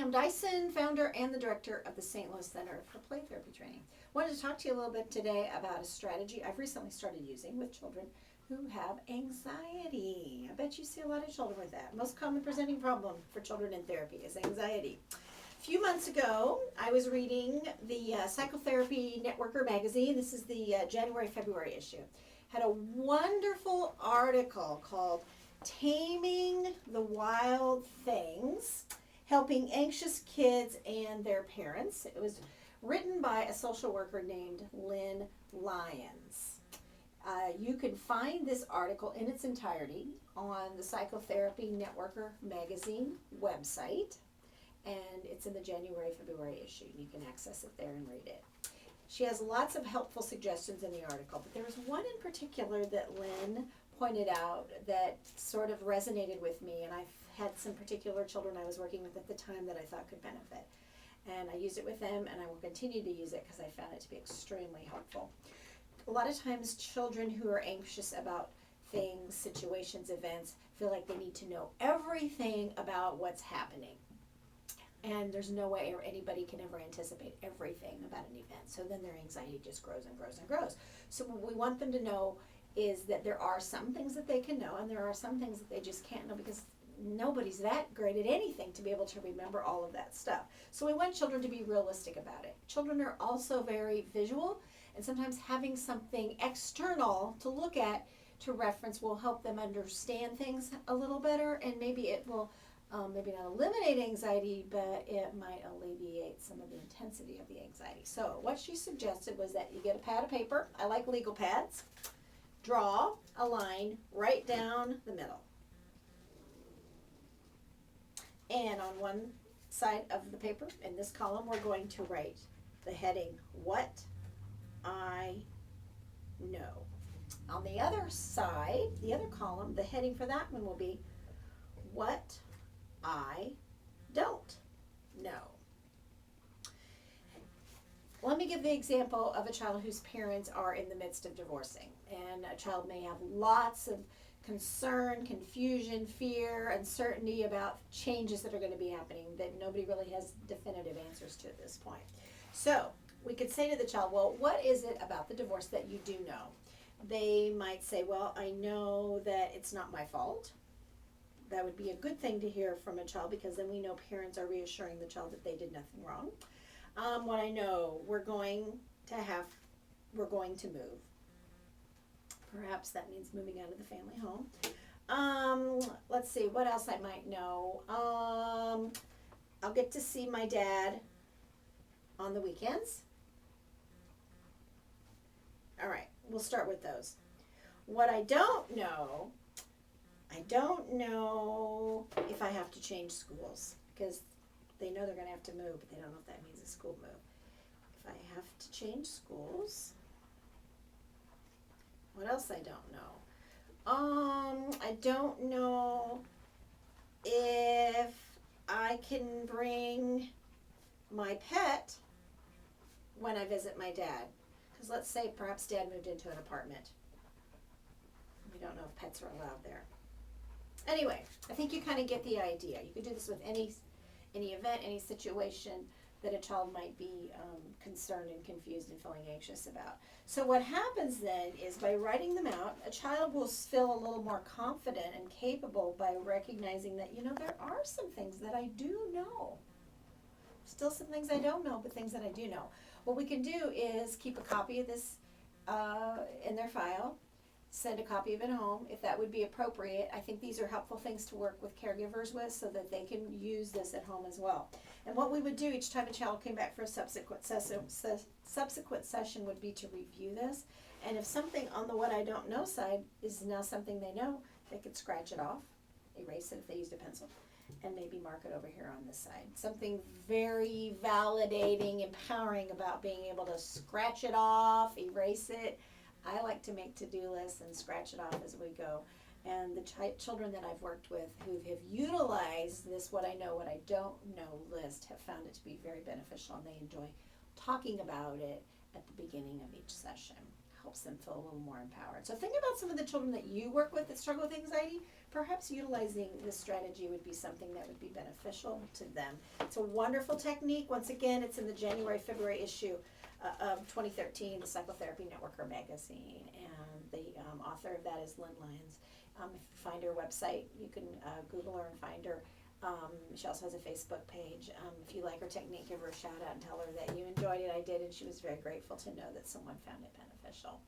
Pam Dyson, founder and the director of the St. Louis Center for Play Therapy Training. Wanted to talk to you a little bit today about a strategy I've recently started using with children who have anxiety. I bet you see a lot of children with that. Most common presenting problem for children in therapy is anxiety. A few months ago, I was reading the Psychotherapy Networker magazine. This is the January-February issue. Had a wonderful article called Taming the Wild Things, Helping Anxious Kids and Their Parents. It was written by a social worker named Lynn Lyons. You can find this article in its entirety on the Psychotherapy Networker magazine website, and it's in the January-February issue. You can access it there and read it. She has lots of helpful suggestions in the article, but there was one in particular that Lynn pointed out that sort of resonated with me, and I've had some particular children I was working with at the time that I thought could benefit. And I used it with them, and I will continue to use it because I found it to be extremely helpful. A lot of times children who are anxious about things, situations, events, feel like they need to know everything about what's happening. And there's no way anybody can ever anticipate everything about an event. So then their anxiety just grows and grows and grows. So what we want them to know is that there are some things that they can know, and there are some things that they just can't know, because nobody's that great at anything to be able to remember all of that stuff. So we want children to be realistic about it. Children are also very visual, and sometimes having something external to look at, to reference, will help them understand things a little better, and maybe it will maybe not eliminate anxiety, but it might alleviate some of the intensity of the anxiety. So what she suggested was that you get a pad of paper. I like legal pads. Draw a line right down the middle. And on one side of the paper, in this column, we're going to write the heading, What I Know. On the other side, the other column, the heading for that one will be, What I Don't Know. Let me give the example of a child whose parents are in the midst of divorcing. And a child may have lots of concern, confusion, fear, uncertainty about changes that are going to be happening that nobody really has definitive answers to at this point. So we could say to the child, well, what is it about the divorce that you do know? They might say, well, I know that it's not my fault. That would be a good thing to hear from a child, because then we know parents are reassuring the child that they did nothing wrong. What I know, we're going to move. Perhaps that means moving out of the family home. Let's see, what else I might know. I'll get to see my dad on the weekends. All right, we'll start with those. What I don't know if I have to change schools, because they know they're going to have to move, but they don't know if that means a school move. If I have to change schools, what else I don't know? I don't know if I can bring my pet when I visit my dad. Because let's say perhaps dad moved into an apartment. We don't know if pets are allowed there. Anyway, I think you kind of get the idea. You could do this with any event, any situation that a child might be concerned and confused and feeling anxious about. So what happens then is, by writing them out, a child will feel a little more confident and capable by recognizing that, there are some things that I do know. Still some things I don't know, but things that I do know. What we can do is keep a copy of this in their file, send a copy of it home if that would be appropriate. I think these are helpful things to work with caregivers with, so that they can use this at home as well. And what we would do each time a child came back for a subsequent session would be to review this. And if something on the what I don't know side is now something they know, they could scratch it off, erase it if they used a pencil, and maybe mark it over here on this side. Something very validating, empowering about being able to scratch it off, erase it. I like to make to-do lists and scratch it off as we go. And the children that I've worked with who have utilized this what I know, what I don't know list have found it to be very beneficial, and they enjoy talking about it at the beginning of each session. helps them feel a little more empowered. So think about some of the children that you work with that struggle with anxiety. Perhaps utilizing this strategy would be something that would be beneficial to them. It's a wonderful technique. Once again, it's in the January-February issue of 2013, the Psychotherapy Networker magazine, and the author of that is Lynn Lyons. If you find her website, you can Google her and find her. She also has a Facebook page. If you like her technique, give her a shout out and tell her that you enjoyed it. I did, and she was very grateful to know that someone found it beneficial.